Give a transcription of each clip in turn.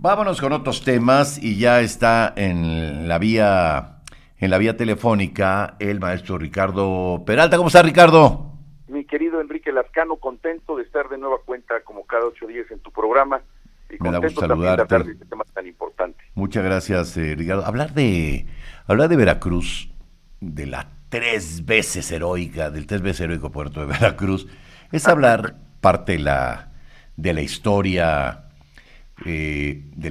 Vámonos con otros temas y ya está en la vía telefónica el maestro Ricardo Peralta. ¿Cómo está, Ricardo? Mi querido Enrique Lascano, contento de estar de nueva cuenta como cada 8 días en tu programa y Me da gusto contento también de hablar saludarte. de este tema tan importante. Muchas gracias, Ricardo. Hablar de Veracruz, de la del tres veces heroico puerto de Veracruz, es hablar parte de la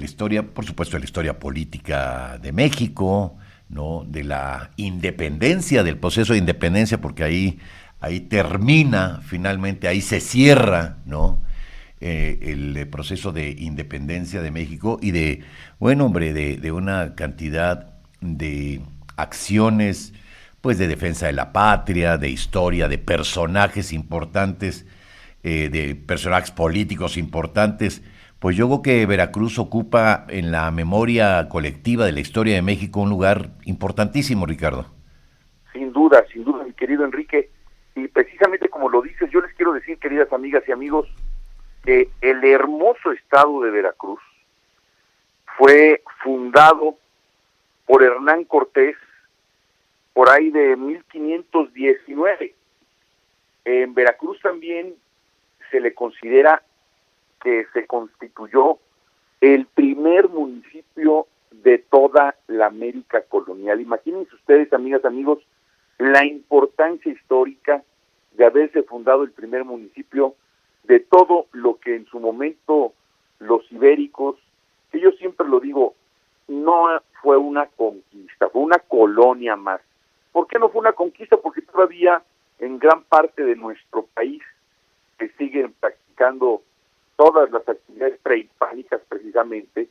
historia, por supuesto, de la historia política de México, ¿no? De la independencia, del proceso de independencia, porque ahí termina, finalmente, ahí se cierra, ¿no? El proceso de independencia de México y bueno, hombre, de una cantidad de acciones, pues de defensa de la patria, de historia, de personajes importantes, de personajes políticos importantes. Pues yo creo que Veracruz ocupa en la memoria colectiva de la historia de México un lugar importantísimo, Ricardo. Sin duda, mi querido Enrique, y precisamente como lo dices, yo les quiero decir, queridas amigas y amigos, que el hermoso estado de Veracruz fue fundado por Hernán Cortés por ahí de 1519. En Veracruz también se le considera que se constituyó el primer municipio de toda la América colonial. Imagínense ustedes, amigas, amigos, la importancia histórica de haberse fundado el primer municipio de todo lo que en su momento los ibéricos, que yo siempre lo digo, no fue una conquista, fue una colonia más. ¿Por qué no fue una conquista? Porque todavía en gran parte de nuestro país se siguen practicando todas las actividades prehispánicas precisamente,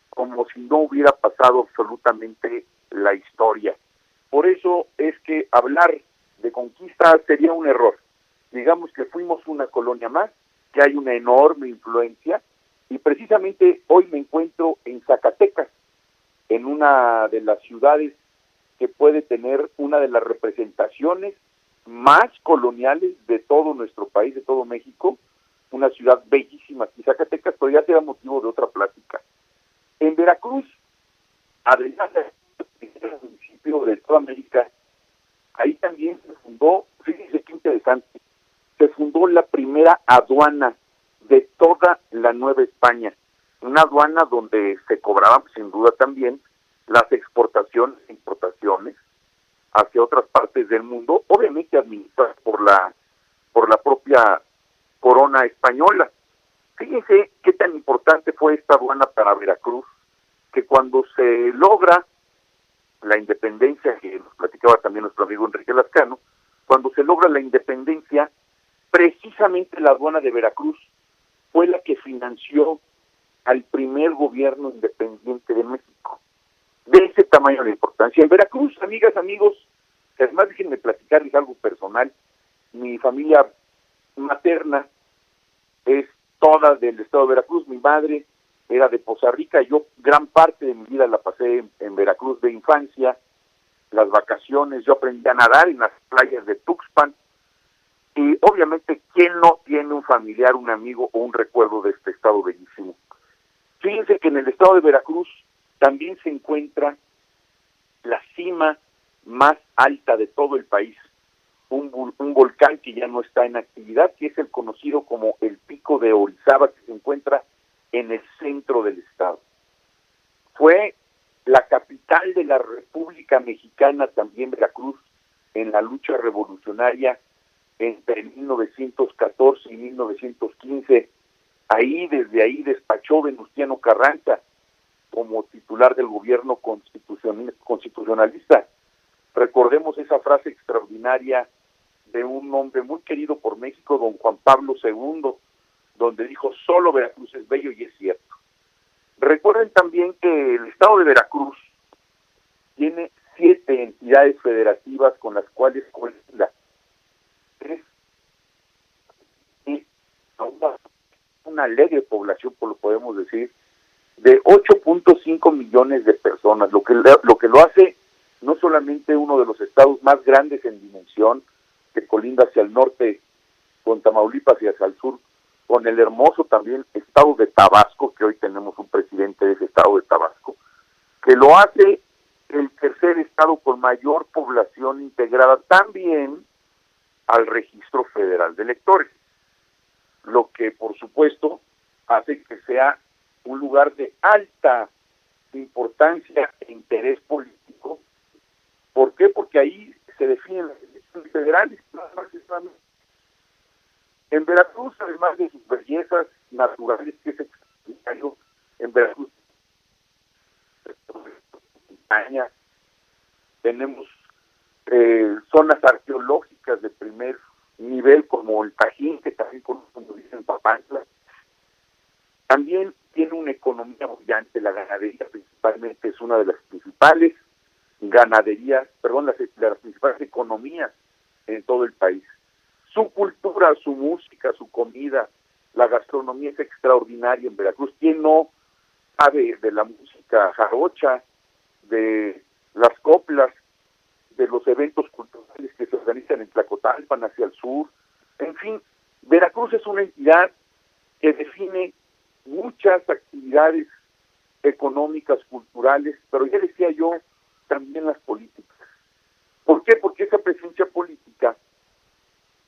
como si no hubiera pasado absolutamente la historia. Por eso es que hablar de conquista sería un error. Digamos que fuimos una colonia más, que hay una enorme influencia, y precisamente hoy me encuentro en Zacatecas, en una de las ciudades que puede tener una de las representaciones más coloniales de todo nuestro país, de todo México, una ciudad bellísima aquí, Zacatecas, pero ya será motivo de otra plática. En Veracruz, además del municipio de toda América, ahí también se fundó, fíjense qué interesante, se fundó la primera aduana de toda la Nueva España, una aduana donde se cobraban sin duda también las exportaciones e importaciones hacia otras partes del mundo, obviamente administradas por la propia corona española. Fíjense qué tan importante fue esta aduana para Veracruz, que cuando se logra la independencia, que nos platicaba también nuestro amigo Enrique Lascano, cuando se logra la independencia, precisamente la aduana de Veracruz fue la que financió al primer gobierno independiente de México. De ese tamaño la importancia. En Veracruz, amigas, amigos, además déjenme platicarles algo personal. Mi familia materna es toda del estado de Veracruz. Mi madre era de Poza Rica. Yo gran parte de mi vida la pasé en Veracruz de infancia. Las vacaciones, yo aprendí a nadar en las playas de Tuxpan. Y obviamente, ¿quién no tiene un familiar, un amigo o un recuerdo de este estado bellísimo? Fíjense que en el estado de Veracruz también se encuentra la cima más alta de todo el país, un volcán que ya no está en actividad, que es el conocido como el Pico de Orizaba, que se encuentra en el centro del estado. Fue la capital de la República Mexicana, también Veracruz, en la lucha revolucionaria entre 1914 y 1915. Desde ahí despachó Venustiano Carranza como titular del gobierno constitucionalista. Recordemos esa frase extraordinaria de un hombre muy querido por México, don Juan Pablo II, donde dijo: solo Veracruz es bello, y es cierto. Recuerden también que el estado de Veracruz tiene 7 entidades federativas con las cuales colinda. Es una alegre población, por lo podemos decir, de 8.5 millones de personas, lo que lo hace no solamente uno de los estados más grandes en dimensión, que colinda hacia el norte con Tamaulipas y hacia el sur, con el hermoso también estado de Tabasco, que hoy tenemos un presidente de lo hace el tercer estado con mayor población integrada también al Registro Federal de Electores, lo que por supuesto hace que sea un lugar de alta importancia e interés político. ¿Por qué? Porque ahí se definen las elecciones federales. En Veracruz, además de sus bellezas naturales, que es extraordinario, en Veracruz tenemos zonas arqueológicas de primer nivel como el Tajín, que también como dicen Papantla. También tiene una economía brillante, la ganadería principalmente es una de las principales las principales economías en todo el país. Su cultura, su música, su comida, la gastronomía es extraordinaria en Veracruz. ¿Quién no sabe de la música jarocha, de las coplas, de los eventos culturales que se organizan en Tlacotalpan hacia el sur? En fin, Veracruz es una entidad que define muchas actividades económicas, culturales, pero ya decía yo, también las políticas. ¿Por qué? Porque esa presencia política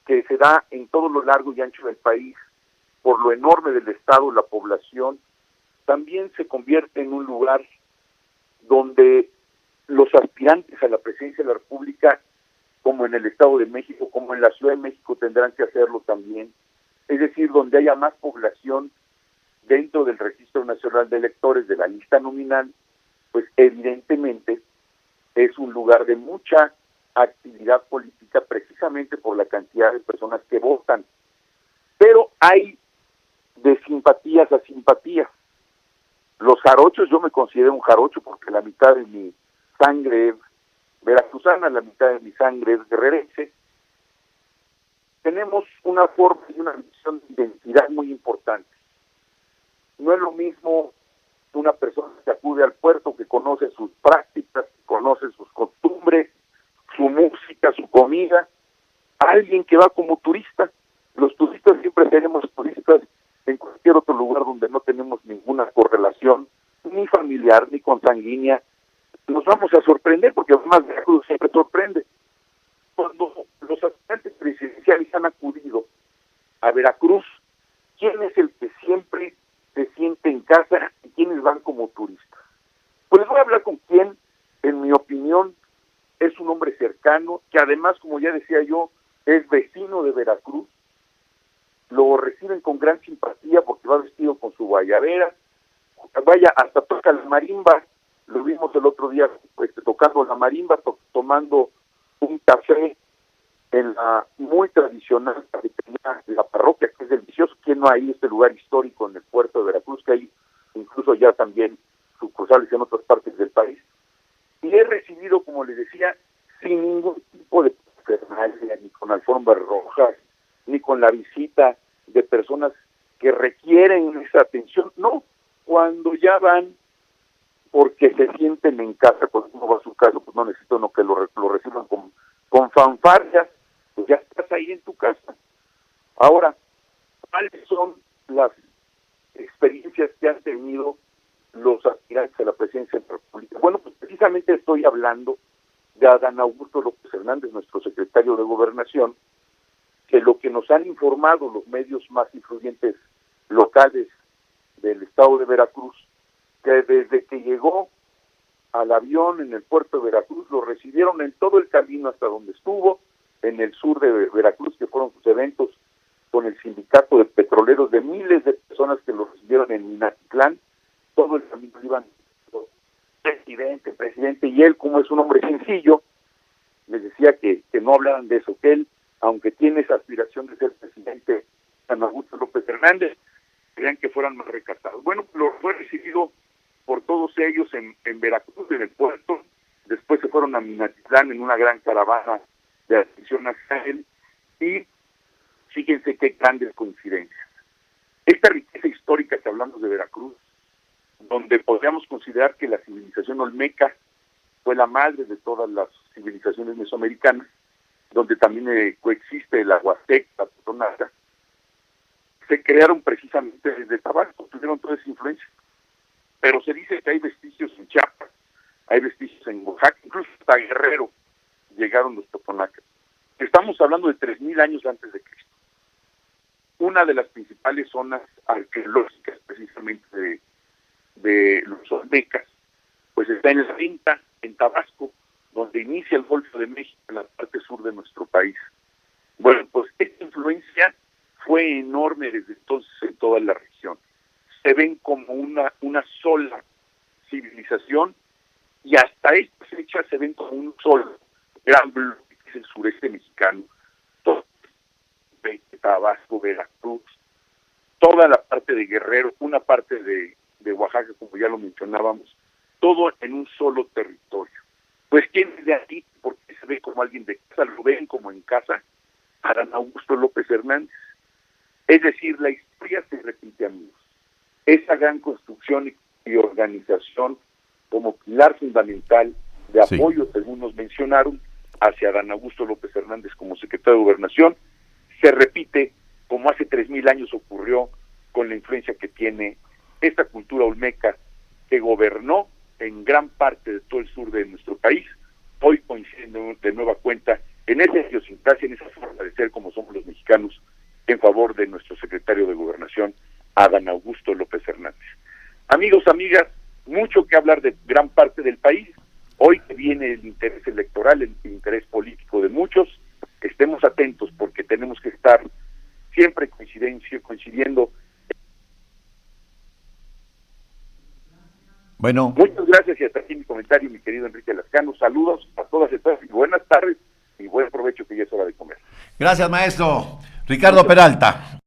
que se da en todo lo largo y ancho del país, por lo enorme del Estado, la población, también se convierte en un lugar donde los aspirantes a la presidencia de la República, como en el Estado de México, como en la Ciudad de México, tendrán que hacerlo también. Es decir, donde haya más población dentro del Registro Nacional de Electores, de la lista nominal, pues evidentemente es un lugar de mucha actividad política precisamente por la cantidad de personas que votan. Pero hay de simpatías a simpatías. Los jarochos, yo me considero un jarocho porque la mitad de mi sangre es veracruzana, la mitad de mi sangre es guerrerense. Tenemos una forma y una visión de identidad muy importante. No es lo mismo una persona que acude al puerto, que conoce sus prácticas, que conoce sus costumbres, su música, su comida, a alguien que va como turista. Los turistas siempre seremos turistas en cualquier otro lugar donde no tenemos ninguna correlación, ni familiar, ni consanguínea. Nos vamos a sorprender, porque además Veracruz siempre sorprende. Cuando los aspirantes presidenciales han acudido a Veracruz, ¿quién es el que siempre se siente en casa y quiénes van como turistas? Pues les voy a hablar con quien, en mi opinión, es un hombre cercano, que además, como ya decía yo, es vecino de Veracruz. Lo reciben con gran simpatía porque va vestido con su guayabera, vaya, hasta toca la marimba. Lo vimos el otro día tocando la marimba, tomando un café en la muy tradicional cafetería de la parroquia, que es delicioso. ¿Quién no ha ido a este lugar histórico en el puerto de Veracruz, que hay incluso ya también sucursales en otras partes del país? Y he recibido, como les decía, sin ningún tipo de parafernalia, ni con alfombras rojas, ni con la visita de personas que requieren esa atención. No, cuando ya van porque se sienten en casa, cuando uno va a su casa, pues no necesita uno que lo reciban con fanfarrias, pues ya estás ahí en tu casa. Ahora, ¿cuáles son las experiencias que han tenido los aspirantes a la presidencia de la República? Bueno, pues precisamente estoy hablando de Adán Augusto López Hernández, nuestro secretario de Gobernación, que lo que nos han informado los medios más influyentes locales del estado de Veracruz, que desde que llegó al avión en el puerto de Veracruz, lo recibieron en todo el camino hasta donde estuvo, en el sur de Veracruz, que fueron sus eventos con el sindicato de petroleros, de miles de personas que lo recibieron en Minatitlán. Todo el camino iban presidente, y él, como es un hombre sencillo, les decía que no hablaran de eso, que él, aunque tiene esa aspiración de ser presidente, San Augusto López Hernández, querían que fueran más recatados. Bueno, lo fue recibido por todos ellos en Veracruz, en el puerto. Después se fueron a Minatitlán en una gran caravana de atención hacia él, y fíjense qué grandes coincidencias. Esta riqueza histórica que hablamos de Veracruz, donde podríamos considerar que la civilización olmeca fue la madre de todas las civilizaciones mesoamericanas, donde también coexiste la Huasteca, la Totonaca, se crearon precisamente desde Tabasco, tuvieron toda esa influencia. Pero se dice que hay vestigios en Chiapas, hay vestigios en Oaxaca, incluso hasta Guerrero llegaron los totonacas. Estamos hablando de 3000 años antes de Cristo. Una de las principales zonas arqueológicas precisamente de los olmecas, pues está en La Venta, en Tabasco, donde inicia el Golfo de México, en la parte sur de nuestro país. Bueno, pues esta influencia fue enorme desde entonces en toda la región. Se ven como una sola civilización y hasta esta fecha se ven como un solo gran bloque, que es el sureste mexicano. Todo Tabasco, Veracruz, toda la parte de Guerrero, una parte de Oaxaca, como ya lo mencionábamos, todo en un solo territorio. Pues ¿quién es de aquí? Porque se ve como alguien de casa, lo ven como en casa, Adán Augusto López Hernández. Es decir, la historia se repite, amigos. Esa gran construcción y organización como pilar fundamental de apoyo, según nos mencionaron, hacia Adán Augusto López Hernández como secretario de Gobernación, se repite como hace 3000 años ocurrió con la influencia que tiene esta cultura olmeca que gobernó en gran parte de todo el sur de nuestro país. Hoy coinciden de nueva cuenta en esa idiosincrasia, en esa forma de ser como somos los mexicanos, en favor de nuestro secretario de Gobernación, Adán Augusto López Hernández. Amigos, amigas, mucho que hablar de gran parte del país. Hoy que viene el interés electoral, el interés político de muchos, estemos atentos porque tenemos que estar siempre coincidiendo. Bueno. Muchas gracias y hasta aquí mi comentario, mi querido Enrique Lascano. Saludos a todas y todas y buenas tardes y buen provecho, que ya es hora de comer. Gracias, maestro. Ricardo Peralta.